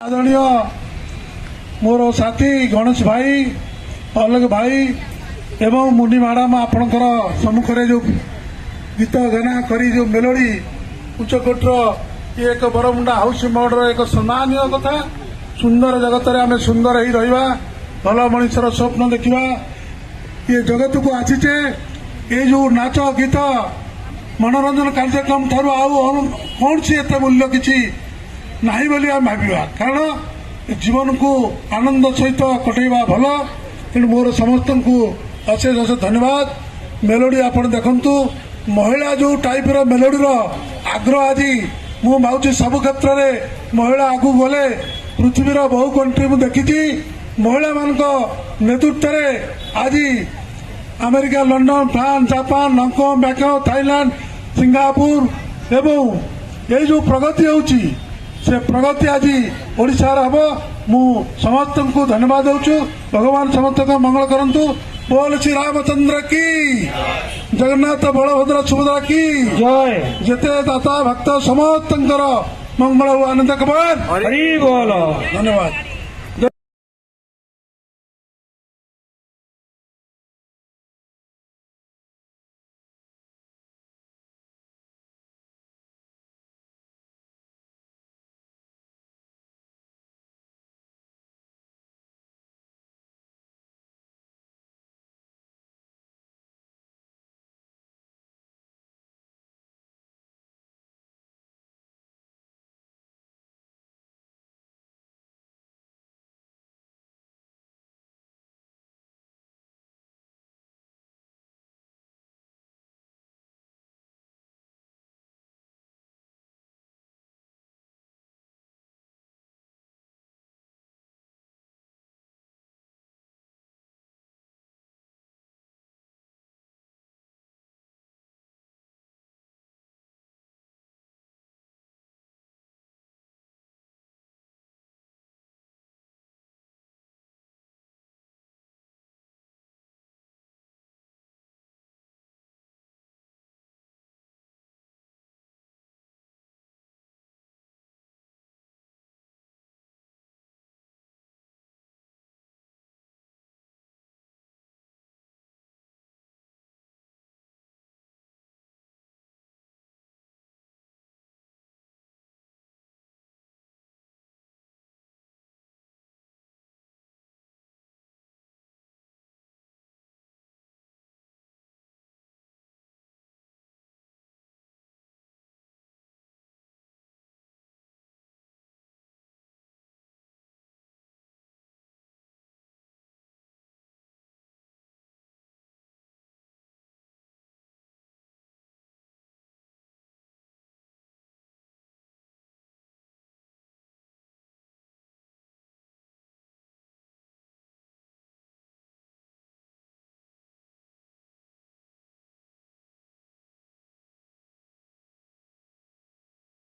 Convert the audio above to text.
आदरणीय मोर साथी गणेश भाई अलग भाई एवं मुनि मैडम आपणकर सम्मुखें जो गीत गाना करी जो मेलोडी उच्चकोटर ये एक बरमुंडा हाउस मोडर एक सम्मानीय कथा सुंदर जगत में आम सुंदर ही रहा भल मनुष्यर स्वप्न देखा ये जगत को आसीचे ये जो नाच गीत मनोरंजन कार्यक्रम ठार कौन सी एत मूल्य किसी नहीं बोली आम भाविया कारण जीवन को आनंद सहित कटेवा भल तेणु मोर समस्त को अशेष अशेष धन्यवाद। मेलोडी आपण देखंतु महिला जो टाइप रो मेलोडी रो आग्रह आज मु भावुची सब क्षेत्र में महिला आगु गले पृथ्वीर बहु कंट्री मु देखी महिला मान नेतृत्व में आज America London France Japan Hong Kong Bangkok Thailand Singapore एवं ये जो प्रगति होची से प्रगति आज ओडिशा हम मु समस्त को धन्यवाद दूँ। भगवान समस्त को मंगल करंतु। बोल श्री रामचंद्र की जगन्नाथ बलभद्र सुभद्रा की जय। जेते दाता भक्त समस्त मंगल हुआ आनंद कबार हरि बोल। धन्यवाद।